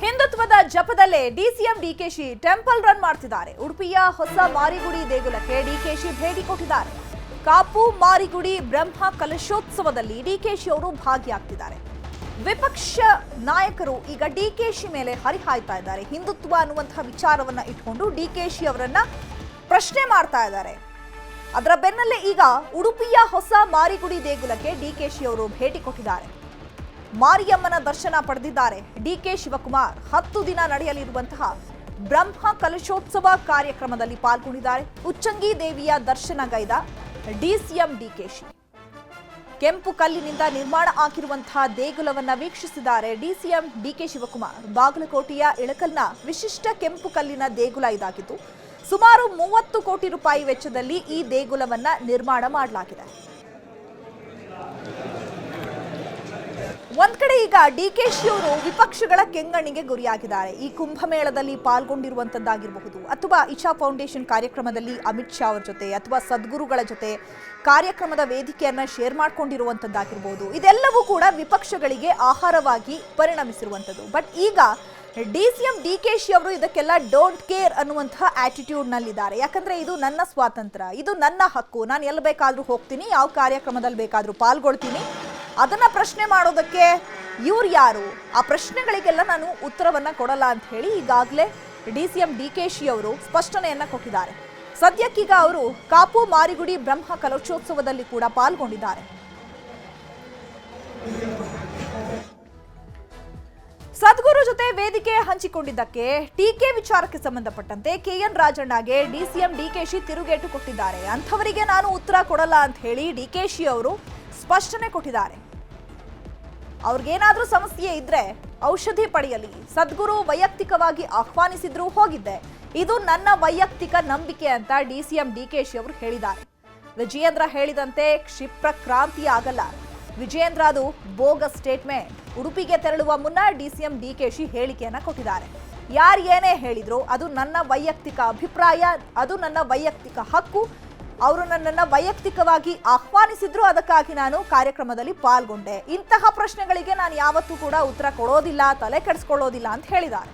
ಹಿಂದುತ್ವದ ಜಪದಲ್ಲೇ DCM DKShi temple run ಮಾಡ್ತಿದ್ದಾರೆ. ಉಡುಪಿಯ ಹೊಸ ಮಾರಿಗುಡಿ ದೇಗುಲಕ್ಕೆ ಡಿಕೆಶಿ ಭೇಟಿ ಕೊಟ್ಟಿದ್ದಾರೆ. ಕಾಪು ಮಾರಿಗುಡಿ ಬ್ರಹ್ಮ ಕಲಶೋತ್ಸವದಲ್ಲಿ ಡಿಕೆಶಿ ಅವರು ಭಾಗಿಯಾಗ್ತಿದ್ದಾರೆ. ವಿಪಕ್ಷ ನಾಯಕರು ಈಗ ಡಿಕೆಶಿ ಮೇಲೆ ಹರಿಹಾಯ್ತಾ ಇದ್ದಾರೆ. ಹಿಂದುತ್ವ ಅನ್ನುವಂತಹ ವಿಚಾರವನ್ನ ಇಟ್ಕೊಂಡು ಡಿಕೆಶಿ ಅವರನ್ನ ಪ್ರಶ್ನೆ ಮಾಡ್ತಾ ಇದ್ದಾರೆ. ಅದರ ಬೆನ್ನಲ್ಲೇ ಈಗ ಉಡುಪಿಯ ಹೊಸ ಮಾರಿಗುಡಿ ದೇಗುಲಕ್ಕೆ ಡಿಕೆಶಿ ಅವರು ಭೇಟಿ ಕೊಟ್ಟಿದ್ದಾರೆ. ಮಾರಿಯಮ್ಮನ ದರ್ಶನ ಪಡೆದಿದ್ದಾರೆ. ಡಿಕೆ ಶಿವಕುಮಾರ್ 10 ದಿನ ನಡೆಯಲಿರುವಂತಹ ಬ್ರಹ್ಮ ಕಲಶೋತ್ಸವ ಕಾರ್ಯಕ್ರಮದಲ್ಲಿ ಪಾಲ್ಗೊಂಡಿದ್ದಾರೆ. ಉಚ್ಚಂಗಿ ದೇವಿಯ ದರ್ಶನಗೈದ ಡಿಸಿಎಂ ಡಿಕೆಶಿ ಕೆಂಪು ಕಲ್ಲಿನಿಂದ ನಿರ್ಮಾಣ ಆಗಿರುವಂತಹ ದೇಗುಲವನ್ನ ವೀಕ್ಷಿಸಿದ್ದಾರೆ. ಡಿಸಿಎಂ ಡಿಕೆ ಶಿವಕುಮಾರ್ ಬಾಗಲಕೋಟೆಯ ಇಳಕಲ್ನ ವಿಶಿಷ್ಟ ಕೆಂಪು ಕಲ್ಲಿನ ದೇಗುಲ ಇದಾಗಿದ್ದು ಸುಮಾರು 30 ಕೋಟಿ ರೂಪಾಯಿ ವೆಚ್ಚದಲ್ಲಿ ಈ ದೇಗುಲವನ್ನ ನಿರ್ಮಾಣ ಮಾಡಲಾಗಿದೆ. ಒಂದ್ ಕಡೆ ಈಗ ಡಿಕೆಶಿ ಅವರು ವಿಪಕ್ಷಗಳ ಕೆಂಗಣ್ಣಿಗೆ ಗುರಿಯಾಗಿದ್ದಾರೆ. ಈ ಕುಂಭಮೇಳದಲ್ಲಿ ಪಾಲ್ಗೊಂಡಿರುವಂತದ್ದಾಗಿರಬಹುದು ಅಥವಾ ಇಶಾ ಫೌಂಡೇಶನ್ ಕಾರ್ಯಕ್ರಮದಲ್ಲಿ ಅಮಿತ್ ಶಾ ಅವರ ಜೊತೆ ಅಥವಾ ಸದ್ಗುರುಗಳ ಜೊತೆ ಕಾರ್ಯಕ್ರಮದ ವೇದಿಕೆಯನ್ನ ಶೇರ್ ಮಾಡ್ಕೊಂಡಿರುವಂತದ್ದಾಗಿರಬಹುದು. ಇದೆಲ್ಲವೂ ಕೂಡ ವಿಪಕ್ಷಗಳಿಗೆ ಆಹಾರವಾಗಿ ಪರಿಣಮಿಸಿರುವಂತದ್ದು. ಬಟ್ ಈಗ ಡಿಸಿಎಂ ಡಿಕೆಶಿ ಅವರು ಇದಕ್ಕೆಲ್ಲ ಡೋಂಟ್ ಕೇರ್ ಅನ್ನುವಂತಹ ಆಟಿಟ್ಯೂಡ್ ನಲ್ಲಿದ್ದಾರೆ. ಯಾಕಂದ್ರೆ ಇದು ನನ್ನ ಸ್ವಾತಂತ್ರ್ಯ, ಇದು ನನ್ನ ಹಕ್ಕು, ನಾನು ಎಲ್ಲಿ ಬೇಕಾದ್ರೂ ಹೋಗ್ತೀನಿ, ಯಾವ ಕಾರ್ಯಕ್ರಮದಲ್ಲಿ ಬೇಕಾದ್ರೂ ಪಾಲ್ಗೊಳ್ತೀನಿ, ಅದನ್ನ ಪ್ರಶ್ನೆ ಮಾಡೋದಕ್ಕೆ ಇವ್ರು ಯಾರು, ಆ ಪ್ರಶ್ನೆಗಳಿಗೆಲ್ಲ ನಾನು ಉತ್ತರವನ್ನ ಕೊಡಲ್ಲ ಅಂತ ಹೇಳಿ ಈಗಾಗಲೇ ಡಿಸಿಎಂ ಡಿಕೆಶಿ ಅವರು ಸ್ಪಷ್ಟನೆಯನ್ನ ಕೊಟ್ಟಿದ್ದಾರೆ. ಸದ್ಯಕ್ಕೀಗ ಅವರು ಕಾಪು ಮಾರಿಗುಡಿ ಬ್ರಹ್ಮ ಕಲಶೋತ್ಸವದಲ್ಲಿ ಕೂಡ ಪಾಲ್ಗೊಂಡಿದ್ದಾರೆ. ಸದ್ಗುರು ಜೊತೆ ವೇದಿಕೆ ಹಂಚಿಕೊಂಡಿದ್ದಕ್ಕೆ ಟೀಕೆ ವಿಚಾರಕ್ಕೆ ಸಂಬಂಧಪಟ್ಟಂತೆ ಕೆಎನ್ ರಾಜಣ್ಣಗೆ ಡಿಸಿಎಂ ಡಿಕೆಶಿ ತಿರುಗೇಟು ಕೊಟ್ಟಿದ್ದಾರೆ. ಅಂಥವರಿಗೆ ನಾನು ಉತ್ತರ ಕೊಡಲ್ಲ ಅಂತ ಹೇಳಿ ಡಿಕೆಶಿ ಅವರು ಸ್ಪಷ್ಟನೆ ಕೊಟ್ಟಿದ್ದಾರೆ. ಅವ್ರಿಗೇನಾದ್ರೂ ಸಮಸ್ಯೆ ಇದ್ರೆ ಔಷಧಿ ಪಡೆಯಲಿ, ಸದ್ಗುರು ವೈಯಕ್ತಿಕವಾಗಿ ಆಹ್ವಾನಿಸಿದ್ರು ಹೋಗಿದ್ದೆ, ಇದು ನನ್ನ ವೈಯಕ್ತಿಕ ನಂಬಿಕೆ ಅಂತ ಡಿಸಿಎಂ ಡಿಕೆಶಿ ಅವರು ಹೇಳಿದ್ದಾರೆ. ವಿಜಯೇಂದ್ರ ಹೇಳಿದಂತೆ ಕ್ಷಿಪ್ರ ಕ್ರಾಂತಿ ಆಗಲ್ಲ. ವಿಜಯೇಂದ್ರ ಅದು ಬೋಗಸ್ ಸ್ಟೇಟ್ಮೆಂಟ್. ಉಡುಪಿಗೆ ತೆರಳುವ ಮುನ್ನ ಡಿಸಿಎಂ ಡಿಕೆಶಿ ಹೇಳಿಕೆಯನ್ನ ಕೊಟ್ಟಿದ್ದಾರೆ. ಯಾರು ಏನೇ ಹೇಳಿದ್ರು ಅದು ನನ್ನ ವೈಯಕ್ತಿಕ ಅಭಿಪ್ರಾಯ, ಅದು ನನ್ನ ವೈಯಕ್ತಿಕ ಹಕ್ಕು. ಅವರು ನನ್ನನ್ನು ವೈಯಕ್ತಿಕವಾಗಿ ಆಹ್ವಾನಿಸಿದ್ರು, ಅದಕ್ಕಾಗಿ ನಾನು ಕಾರ್ಯಕ್ರಮದಲ್ಲಿ ಪಾಲ್ಗೊಂಡೆ. ಇಂತಹ ಪ್ರಶ್ನೆಗಳಿಗೆ ನಾನು ಯಾವತ್ತೂ ಕೂಡ ಉತ್ತರ ಕೊಡೋದಿಲ್ಲ, ತಲೆ ಕೆಡಿಸ್ಕೊಳ್ಳೋದಿಲ್ಲ ಅಂತ ಹೇಳಿದ್ದಾರೆ.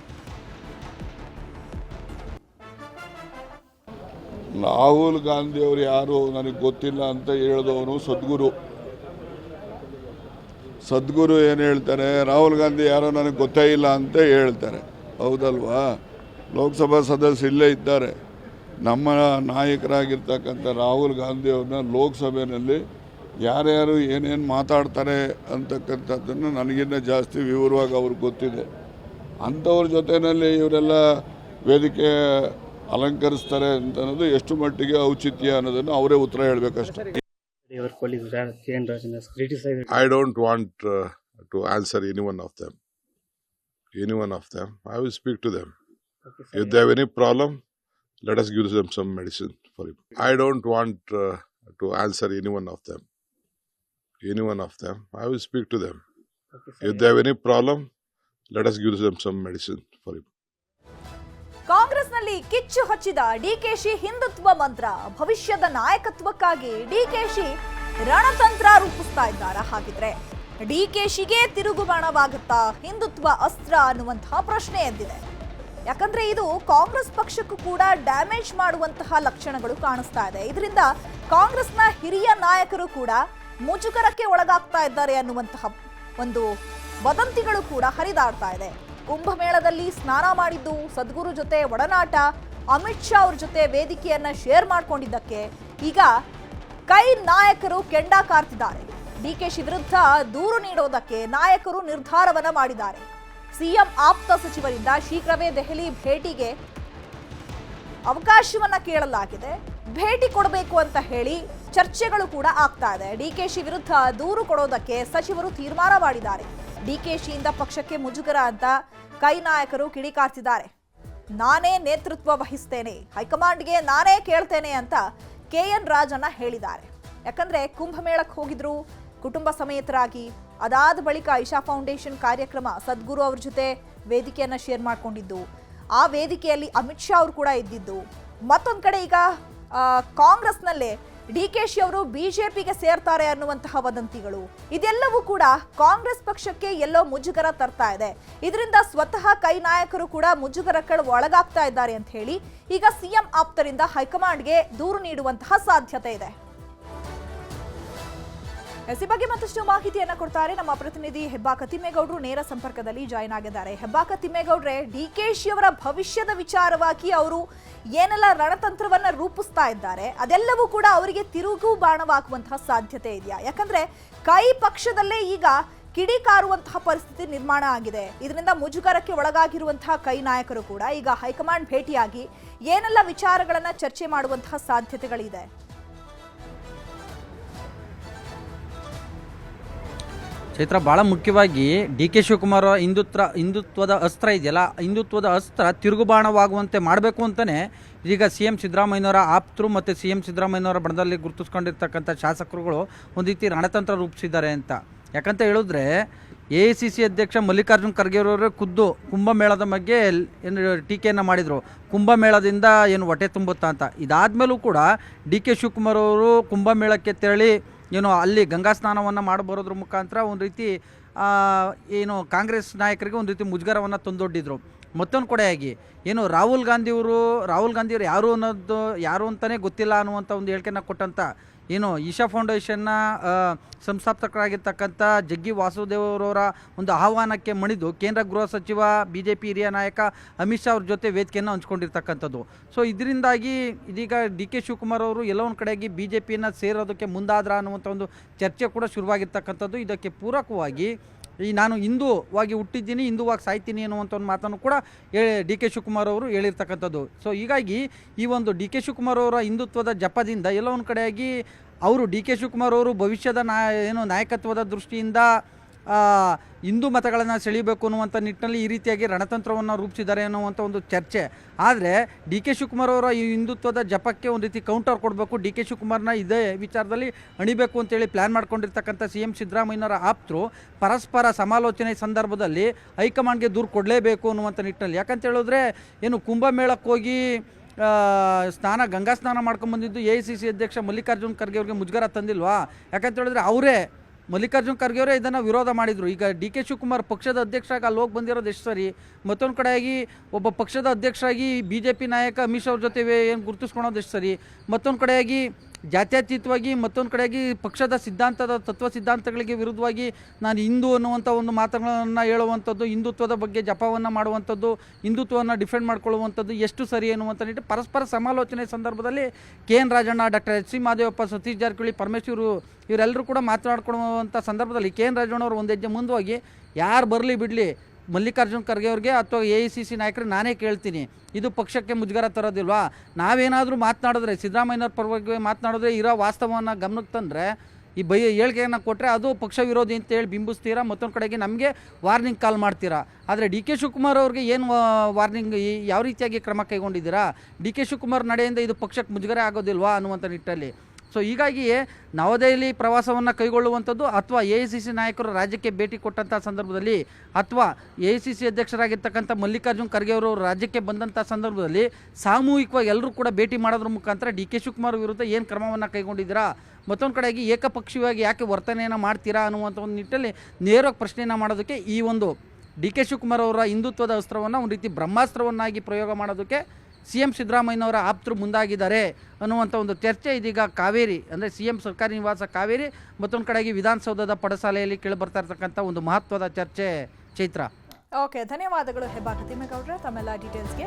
ರಾಹುಲ್ ಗಾಂಧಿ ಅವರು ಯಾರು ನನಗೆ ಗೊತ್ತಿಲ್ಲ ಅಂತ ಹೇಳಿದವನು ಸದ್ಗುರು. ಸದ್ಗುರು ಏನು ಹೇಳ್ತಾರೆ, ರಾಹುಲ್ ಗಾಂಧಿ ಯಾರೋ ನನಗೆ ಗೊತ್ತೇ ಇಲ್ಲ ಅಂತ ಹೇಳ್ತಾರೆ. ಹೌದಲ್ವಾ? ಲೋಕಸಭಾ ಸದಸ್ಯರು ಇಲ್ಲೇ ಇದ್ದಾರೆ. ನಮ್ಮ ನಾಯಕರಾಗಿರ್ತಕ್ಕಂಥ ರಾಹುಲ್ ಗಾಂಧಿ ಅವ್ರನ್ನ ಲೋಕಸಭೆಯಲ್ಲಿ ಯಾರ್ಯಾರು ಏನೇನು ಮಾತಾಡ್ತಾರೆ ಅಂತಕ್ಕಂಥದ್ದನ್ನು ನನಗಿನ್ನ ಜಾಸ್ತಿ ವಿವರವಾಗಿ ಅವ್ರಿಗೆ ಗೊತ್ತಿದೆ. ಅಂಥವ್ರ ಜೊತೆಯಲ್ಲಿ ಇವರೆಲ್ಲ ವೇದಿಕೆ ಅಲಂಕರಿಸ್ತಾರೆ ಅಂತ ಅನ್ನೋದು ಎಷ್ಟು ಮಟ್ಟಿಗೆ ಔಚಿತ್ಯ ಅನ್ನೋದನ್ನು ಅವರೇ ಉತ್ತರ ಹೇಳಬೇಕಷ್ಟೇ. I don't want to answer any one of them. I will speak to them. If they have any problem, let us give them some medicine for it. I don't want to answer any one of them. I will speak to them. If they have any problem, let us give them some medicine for it. ಕಾಂಗ್ರೆಸ್ನಲ್ಲಿ ಕಿಚ್ಚು ಹಚ್ಚಿದ ಡಿಕೆಶಿ ಹಿಂದುತ್ವ ಮಂತ್ರ. ಭವಿಷ್ಯದ ನಾಯಕತ್ವಕ್ಕಾಗಿ ಡಿಕೆಶಿ ರಣತಂತ್ರ ರೂಪಿಸ್ತಾ ಇದ್ದಾರೆ. ಹಾಗಿದ್ರೆ ಡಿಕೆಶಿಗೆ ತಿರುಗುಬಾಣವಾಗುತ್ತಾ ಹಿಂದುತ್ವ ಅಸ್ತ್ರ ಅನ್ನುವಂತಹ ಪ್ರಶ್ನೆ ಎದ್ದಿದೆ. ಯಾಕಂದ್ರೆ ಇದು ಕಾಂಗ್ರೆಸ್ ಪಕ್ಷಕ್ಕೂ ಕೂಡ ಡ್ಯಾಮೇಜ್ ಮಾಡುವಂತಹ ಲಕ್ಷಣಗಳು ಕಾಣಿಸ್ತಾ ಇದೆ. ಇದರಿಂದ ಕಾಂಗ್ರೆಸ್ನ ಹಿರಿಯ ನಾಯಕರು ಕೂಡ ಮುಜುಗರಕ್ಕೆ ಒಳಗಾಗ್ತಾ ಇದ್ದಾರೆ ಅನ್ನುವಂತಹ ಒಂದು ವದಂತಿಗಳು ಕೂಡ ಹರಿದಾಡ್ತಾ ಇದೆ. ಕುಂಭಮೇಳದಲ್ಲಿ ಸ್ನಾನ ಮಾಡಿದ್ದು, ಸದ್ಗುರು ಜೊತೆ ಒಡನಾಟ, ಅಮಿತ್ ಶಾ ಅವ್ರ ಜೊತೆ ವೇದಿಕೆಯನ್ನ ಶೇರ್ ಮಾಡ್ಕೊಂಡಿದ್ದಕ್ಕೆ ಈಗ ಕೈ ನಾಯಕರು ಕೆಂಡ ಕಾರ್ತಿದ್ದಾರೆ. ಡಿಕೆಶಿ ವಿರುದ್ಧ ದೂರು ನೀಡೋದಕ್ಕೆ ನಾಯಕರು ನಿರ್ಧಾರವನ್ನ ಮಾಡಿದ್ದಾರೆ. ಸಿಎಂ ಆಪ್ತ ಸಚಿವರಿಂದ ಶೀಘ್ರವೇ ದೆಹಲಿ ಭೇಟಿಗೆ ಅವಕಾಶವನ್ನ ಕೇಳಲಾಗಿದೆ. ಭೇಟಿ ಕೊಡಬೇಕು ಅಂತ ಹೇಳಿ ಚರ್ಚೆಗಳು ಕೂಡ ಆಗ್ತಾ ಇದೆ. ಡಿಕೆಶಿ ವಿರುದ್ಧ ದೂರು ಕೊಡೋದಕ್ಕೆ ಸಚಿವರು ತೀರ್ಮಾನ ಮಾಡಿದ್ದಾರೆ. ಡಿಕೆಶಿಯಿಂದ ಪಕ್ಷಕ್ಕೆ ಮುಜುಗರ ಅಂತ ಕೈ ನಾಯಕರು ಕಿಡಿಕಾರ್ತಿದ್ದಾರೆ. ನಾನೇ ನೇತೃತ್ವ ವಹಿಸ್ತೇನೆ, ಹೈಕಮಾಂಡ್ಗೆ ನಾನೇ ಕೇಳ್ತೇನೆ ಅಂತ ಕೆಎನ್ ರಾಜಣ್ಣ ಹೇಳಿದ್ದಾರೆ. ಯಾಕಂದ್ರೆ ಕುಂಭಮೇಳಕ್ಕೆ ಹೋಗಿದ್ರು ಕುಟುಂಬ ಸಮೇತರಾಗಿ. ಅದಾದ ಬಳಿಕ ಇಶಾ ಫೌಂಡೇಶನ್ ಕಾರ್ಯಕ್ರಮ, ಸದ್ಗುರು ಅವ್ರ ಜೊತೆ ವೇದಿಕೆಯನ್ನ ಶೇರ್ ಮಾಡ್ಕೊಂಡಿದ್ದು, ಆ ವೇದಿಕೆಯಲ್ಲಿ ಅಮಿತ್ ಶಾ ಅವರು ಕೂಡ ಇದ್ದಿದ್ದು. ಮತ್ತೊಂದು ಕಡೆ ಈಗ ಕಾಂಗ್ರೆಸ್ನಲ್ಲೇ ಡಿಕೆಶಿ ಅವರು ಬಿಜೆಪಿಗೆ ಸೇರ್ತಾರೆ ಅನ್ನುವಂತಹ ವದಂತಿಗಳು ಇದೆಲ್ಲವೂ ಕೂಡ ಕಾಂಗ್ರೆಸ್ ಪಕ್ಷಕ್ಕೆ ಎಲ್ಲೋ ಮುಜುಗರ ತರ್ತಾ ಇದೆ. ಇದರಿಂದ ಸ್ವತಃ ಕೈ ನಾಯಕರು ಕೂಡ ಮುಜುಗರಕ್ಕೆ ಒಳಗಾಗ್ತಾ ಇದ್ದಾರೆ ಅಂತ ಹೇಳಿ ಈಗ ಸಿಎಂ ಆಪ್ತರಿಂದ ಹೈಕಮಾಂಡ್ಗೆ ದೂರು ನೀಡುವಂತಹ ಸಾಧ್ಯತೆ ಇದೆ. ಈ ಬಗ್ಗೆ ಮತ್ತಷ್ಟು ಮಾಹಿತಿಯನ್ನ ಕೊಡ್ತಾರೆ ನಮ್ಮ ಪ್ರತಿನಿಧಿ ಹೆಬ್ಬಾಕ ತಿಮ್ಮೇಗೌಡರು ನೇರ ಸಂಪರ್ಕದಲ್ಲಿ ಜಾಯಿನ್ ಆಗಿದ್ದಾರೆ. ಹೆಬ್ಬಾಕ ತಿಮ್ಮೇಗೌಡ್ರೆ, ಡಿಕೆಶಿ ಅವರ ಭವಿಷ್ಯದ ವಿಚಾರವಾಗಿ ಅವರು ಏನೆಲ್ಲ ರಣತಂತ್ರವನ್ನ ರೂಪಿಸ್ತಾ ಇದ್ದಾರೆ ಅದೆಲ್ಲವೂ ಕೂಡ ಅವರಿಗೆ ತಿರುಗು ಬಾಣವಾಗುವಂತಹ ಸಾಧ್ಯತೆ ಇದೆಯಾ? ಯಾಕಂದ್ರೆ ಕೈ ಪಕ್ಷದಲ್ಲೇ ಈಗ ಕಿಡಿಕಾರುವಂತಹ ಪರಿಸ್ಥಿತಿ ನಿರ್ಮಾಣ ಆಗಿದೆ. ಇದರಿಂದ ಮುಜುಗರಕ್ಕೆ ಒಳಗಾಗಿರುವಂತಹ ಕೈ ನಾಯಕರು ಕೂಡ ಈಗ ಹೈಕಮಾಂಡ್ ಭೇಟಿಯಾಗಿ ಏನೆಲ್ಲ ವಿಚಾರಗಳನ್ನ ಚರ್ಚೆ ಮಾಡುವಂತಹ ಸಾಧ್ಯತೆಗಳಿದೆ? ಚೈತ್ರ, ಭಾಳ ಮುಖ್ಯವಾಗಿ ಡಿ ಕೆ ಶಿವಕುಮಾರ್ ಹಿಂದುತ್ವದ ಅಸ್ತ್ರ ಇದೆಯಲ್ಲ, ಹಿಂದುತ್ವದ ಅಸ್ತ್ರ ತಿರುಗುಬಾಣವಾಗುವಂತೆ ಮಾಡಬೇಕು ಅಂತಲೇ ಈಗ ಸಿ ಎಂ ಸಿದ್ದರಾಮಯ್ಯನವರ ಆಪ್ತರು ಮತ್ತು ಸಿ ಎಂ ಸಿದ್ದರಾಮಯ್ಯನವರ ಬಣದಲ್ಲಿ ಗುರುತಿಸ್ಕೊಂಡಿರ್ತಕ್ಕಂಥ ಶಾಸಕರುಗಳು ಒಂದು ರೀತಿ ರಣತಂತ್ರ ರೂಪಿಸಿದ್ದಾರೆ ಅಂತ. ಯಾಕಂತ ಹೇಳಿದ್ರೆ AICC ಅಧ್ಯಕ್ಷ ಮಲ್ಲಿಕಾರ್ಜುನ್ ಖರ್ಗೆಯವರವರೇ ಖುದ್ದು ಕುಂಭಮೇಳದ ಬಗ್ಗೆ ಏನು ಟೀಕೆಯನ್ನು ಮಾಡಿದರು. ಕುಂಭಮೇಳದಿಂದ ಏನು ಹೊಟ್ಟೆ ತುಂಬುತ್ತಾ ಅಂತ. ಇದಾದಮೇಲೂ ಕೂಡ ಡಿ ಕೆ ಶಿವಕುಮಾರ್ ಅವರು ಕುಂಭಮೇಳಕ್ಕೆ ತೆರಳಿ ಏನು ಅಲ್ಲಿ ಗಂಗಾ ಸ್ನಾನವನ್ನು ಮಾಡಬರೋದ್ರ ಮುಖಾಂತರ ಒಂದು ರೀತಿ ಏನು ಕಾಂಗ್ರೆಸ್ ನಾಯಕರಿಗೆ ಒಂದು ರೀತಿ ಮುಜುಗರವನ್ನು ತಂದೊಡ್ಡಿದ್ರು. ಮತ್ತೊಂದು ಕಡೆಯಾಗಿ ಏನು ರಾಹುಲ್ ಗಾಂಧಿಯವರು ಯಾರು ಅಂತಲೇ ಗೊತ್ತಿಲ್ಲ ಅನ್ನುವಂಥ ಒಂದು ಹೇಳಿಕೆಯನ್ನು ಕೊಟ್ಟಂಥ ಏನು ಈಶಾ ಫೌಂಡೇಶನ್ನ ಸಂಸ್ಥಾಪಕರಾಗಿರ್ತಕ್ಕಂಥ ಜಗ್ಗಿ ವಾಸುದೇವರವರ ಒಂದು ಆಹ್ವಾನಕ್ಕೆ ಮಣಿದು ಕೇಂದ್ರ ಗೃಹ ಸಚಿವ BJP ಹಿರಿಯ ನಾಯಕ ಅಮಿತ್ ಶಾ ಅವ್ರ ಜೊತೆ ವೇದಿಕೆಯನ್ನು ಹಂಚ್ಕೊಂಡಿರ್ತಕ್ಕಂಥದ್ದು. ಸೊ ಇದರಿಂದಾಗಿ ಇದೀಗ ಡಿ ಕೆ ಶಿವಕುಮಾರ್ ಅವರು ಎಲ್ಲೋ ಒಂದು ಕಡೆಯಾಗಿ BJPಯನ್ನು ಸೇರೋದಕ್ಕೆ ಮುಂದಾದ್ರ ಅನ್ನುವಂಥ ಒಂದು ಚರ್ಚೆ ಕೂಡ ಶುರುವಾಗಿರ್ತಕ್ಕಂಥದ್ದು. ಇದಕ್ಕೆ ಪೂರಕವಾಗಿ ನಾನು ಹಿಂದೂವಾಗಿ ಹುಟ್ಟಿದ್ದೀನಿ, ಹಿಂದೂವಾಗಿ ಸಾಯ್ತೀನಿ ಅನ್ನುವಂಥ ಒಂದು ಮಾತನ್ನು ಕೂಡ ಡಿ ಕೆ ಶಿವಕುಮಾರ್ ಅವರು ಹೇಳಿರ್ತಕ್ಕಂಥದ್ದು. ಸೊ ಹೀಗಾಗಿ ಈ ಒಂದು ಡಿ ಕೆ ಶಿವಕುಮಾರ್ ಅವರ ಹಿಂದುತ್ವದ ಜಪದಿಂದ ಎಲ್ಲೋ ಒಂದು ಕಡೆಯಾಗಿ ಅವರು ಡಿ ಕೆ ಶಿವಕುಮಾರ್ ಅವರು ಭವಿಷ್ಯದ ನಾಯಕತ್ವದ ದೃಷ್ಟಿಯಿಂದ ಹಿಂದೂ ಮತಗಳನ್ನು ಸೆಳೀಬೇಕು ಅನ್ನುವಂಥ ನಿಟ್ಟಿನಲ್ಲಿ ಈ ರೀತಿಯಾಗಿ ರಣತಂತ್ರವನ್ನು ರೂಪಿಸಿದ್ದಾರೆ ಅನ್ನುವಂಥ ಒಂದು ಚರ್ಚೆ. ಆದರೆ ಡಿ ಕೆ ಶಿವಕುಮಾರ್ ಅವರ ಈ ಹಿಂದುತ್ವದ ಜಪಕ್ಕೆ ಒಂದು ರೀತಿ ಕೌಂಟರ್ ಕೊಡಬೇಕು, ಡಿ ಕೆ ಶಿವಕುಮಾರ್ನ ಇದೇ ವಿಚಾರದಲ್ಲಿ ಅಣಿಬೇಕು ಅಂತೇಳಿ ಪ್ಲ್ಯಾನ್ ಮಾಡ್ಕೊಂಡಿರ್ತಕ್ಕಂಥ ಸಿ ಎಂ ಸಿದ್ದರಾಮಯ್ಯನವರ ಆಪ್ತರು ಪರಸ್ಪರ ಸಮಾಲೋಚನೆ ಸಂದರ್ಭದಲ್ಲಿ ಹೈಕಮಾಂಡ್ಗೆ ದೂರು ಕೊಡಲೇಬೇಕು ಅನ್ನುವಂಥ ನಿಟ್ಟಿನಲ್ಲಿ. ಯಾಕಂತ ಹೇಳಿದ್ರೆ ಏನು ಕುಂಭಮೇಳಕ್ಕೆ ಹೋಗಿ ಗಂಗಾ ಸ್ನಾನ ಮಾಡ್ಕೊಂಡ್ಬಂದಿದ್ದು AICC ಅಧ್ಯಕ್ಷ ಮಲ್ಲಿಕಾರ್ಜುನ್ ಖರ್ಗೆ ಅವ್ರಿಗೆ ಮುಜುಗರ ತಂದಿಲ್ವಾ? ಯಾಕಂತ ಹೇಳಿದ್ರೆ ಅವರೇ ಮಲ್ಲಿಕಾರ್ಜುನ್ ಖರ್ಗೆ ಅವರೇ ಇದನ್ನು ವಿರೋಧ ಮಾಡಿದರು. ಈಗ ಡಿ ಕೆ ಶಿವಕುಮಾರ್ ಪಕ್ಷದ ಅಧ್ಯಕ್ಷರಾಗಿ ಅಲ್ಲಿ ಹೋಗಿ ಬಂದಿರೋದು ಎಷ್ಟು ಸರಿ? ಮತ್ತೊಂದು ಕಡೆಯಾಗಿ ಒಬ್ಬ ಪಕ್ಷದ ಅಧ್ಯಕ್ಷರಾಗಿ BJP ನಾಯಕ ಅಮಿತ್ ಶಾ ಅವ್ರ ಜೊತೆ ಏನು ಗುರುತಿಸ್ಕೊಳೋದು ಎಷ್ಟು ಸರಿ? ಮತ್ತೊಂದು ಕಡೆಯಾಗಿ ಜಾತ್ಯತೀತವಾಗಿ, ಮತ್ತೊಂದು ಕಡೆಯಾಗಿ ಪಕ್ಷದ ತತ್ವ ಸಿದ್ಧಾಂತಗಳಿಗೆ ವಿರುದ್ಧವಾಗಿ ನಾನು ಹಿಂದೂ ಅನ್ನುವಂಥ ಒಂದು ಮಾತುಗಳನ್ನು ಹೇಳುವಂಥದ್ದು, ಹಿಂದುತ್ವದ ಬಗ್ಗೆ ಜಪವನ್ನು ಮಾಡುವಂಥದ್ದು, ಹಿಂದುತ್ವವನ್ನು ಡಿಫೆಂಡ್ ಮಾಡ್ಕೊಳ್ಳುವಂಥದ್ದು ಎಷ್ಟು ಸರಿ ಅನ್ನುವಂಥ ನಿಟ್ಟು ಪರಸ್ಪರ ಸಮಾಲೋಚನೆ ಸಂದರ್ಭದಲ್ಲಿ KN Rajanna, doctor HC Madevappa, Satish Jarkiholi, Parameshwar ಇವರೆಲ್ಲರೂ ಕೂಡ ಮಾತನಾಡ್ಕೊಳ್ಳುವಂಥ ಸಂದರ್ಭದಲ್ಲಿ KN ರಾಜಣ್ಣ ಅವರು ಒಂದು ಹೆಜ್ಜೆ ಮುಂದುವಾಗಿ ಯಾರು ಬರಲಿ ಬಿಡಲಿ ಮಲ್ಲಿಕಾರ್ಜುನ್ ಖರ್ಗೆ ಅವ್ರಿಗೆ ಅಥವಾ AICC ನಾಯಕರಿಗೆ ನಾನೇ ಕೇಳ್ತೀನಿ, ಇದು ಪಕ್ಷಕ್ಕೆ ಮುಜುಗರ ತರೋದಿಲ್ವಾ? ನಾವೇನಾದರೂ ಮಾತನಾಡಿದ್ರೆ ಸಿದ್ದರಾಮಯ್ಯನವ್ರ ಪರವಾಗಿ ಮಾತನಾಡಿದ್ರೆ ಇರೋ ವಾಸ್ತವವನ್ನು ಗಮನಕ್ಕೆ ತಂದರೆ ಈ ಹೇಳಿಕೆಯನ್ನು ಕೊಟ್ಟರೆ ಅದು ಪಕ್ಷ ವಿರೋಧಿ ಅಂತೇಳಿ ಬಿಂಬಿಸ್ತೀರಾ, ಮತ್ತೊಂದು ಕಡೆಗೆ ನಮಗೆ ವಾರ್ನಿಂಗ್ ಕಾಲ್ ಮಾಡ್ತೀರಾ. ಆದರೆ ಡಿ ಕೆ ಶಿವಕುಮಾರ್ ಅವ್ರಿಗೆ ಏನು ವಾರ್ನಿಂಗ್, ಯಾವ ರೀತಿಯಾಗಿ ಕ್ರಮ ಕೈಗೊಂಡಿದ್ದೀರಾ? ಡಿ ಕೆ ಶಿವಕುಮಾರ್ ನಡೆಯಿಂದ ಇದು ಪಕ್ಷಕ್ಕೆ ಮುಜುಗರ ಆಗೋದಿಲ್ವಾ ಅನ್ನುವಂಥ ನಿಟ್ಟಲ್ಲಿ. ಸೊ ಹೀಗಾಗಿಯೇ ನವದೆಹಲಿ ಪ್ರವಾಸವನ್ನು ಕೈಗೊಳ್ಳುವಂಥದ್ದು ಅಥವಾ AICC ನಾಯಕರು ರಾಜ್ಯಕ್ಕೆ ಭೇಟಿ ಕೊಟ್ಟಂಥ ಸಂದರ್ಭದಲ್ಲಿ ಅಥವಾ AICC ಅಧ್ಯಕ್ಷರಾಗಿರ್ತಕ್ಕಂಥ ಮಲ್ಲಿಕಾರ್ಜುನ್ ಖರ್ಗೆ ಅವರು ರಾಜ್ಯಕ್ಕೆ ಬಂದಂಥ ಸಂದರ್ಭದಲ್ಲಿ ಸಾಮೂಹಿಕವಾಗಿ ಎಲ್ಲರೂ ಕೂಡ ಭೇಟಿ ಮಾಡೋದ್ರ ಮುಖಾಂತರ ಡಿ ಕೆ ಶಿವಕುಮಾರ್ ವಿರುದ್ಧ ಏನು ಕ್ರಮವನ್ನು ಕೈಗೊಂಡಿದ್ದೀರಾ, ಮತ್ತೊಂದು ಕಡೆಗೆ ಏಕಪಕ್ಷೀಯವಾಗಿ ಯಾಕೆ ವರ್ತನೆಯನ್ನು ಮಾಡ್ತೀರಾ ಅನ್ನುವಂಥ ಒಂದು ನಿಟ್ಟಲ್ಲಿ ನೇರವಾಗಿ ಪ್ರಶ್ನೆಯನ್ನು ಮಾಡೋದಕ್ಕೆ ಈ ಒಂದು ಡಿ ಕೆ ಶಿವಕುಮಾರ್ ಅವರ ಹಿಂದುತ್ವದ ಅಸ್ತ್ರವನ್ನು ಒಂದು ರೀತಿ ಬ್ರಹ್ಮಾಸ್ತ್ರವನ್ನಾಗಿ ಪ್ರಯೋಗ ಮಾಡೋದಕ್ಕೆ CM ಸಿದ್ದರಾಮಯ್ಯನವರ ಆಪ್ತರು ಮುಂದಾಗಿದ್ದಾರೆ ಅನ್ನುವಂಥ ಒಂದು ಚರ್ಚೆ ಇದೀಗ ಕಾವೇರಿ ಅಂದರೆ CM ಸರ್ಕಾರಿ ನಿವಾಸ ಕಾವೇರಿ ಮತ್ತೊಂದು ಕಡೆಗೆ ವಿಧಾನಸೌಧದ ಪಡಸಾಲೆಯಲ್ಲಿ ಕೇಳಿಬರ್ತಾ ಇರ್ತಕ್ಕಂಥ ಒಂದು ಮಹತ್ವದ ಚರ್ಚೆ. ಚೈತ್ರ, ಓಕೆ, ಧನ್ಯವಾದಗಳು ಹೆಬ್ಬಾಕ ತಿಮ್ಮೇಗೌಡ್ರೆ ತಮ್ಮೆಲ್ಲ ಡೀಟೇಲ್ಸ್ಗೆ.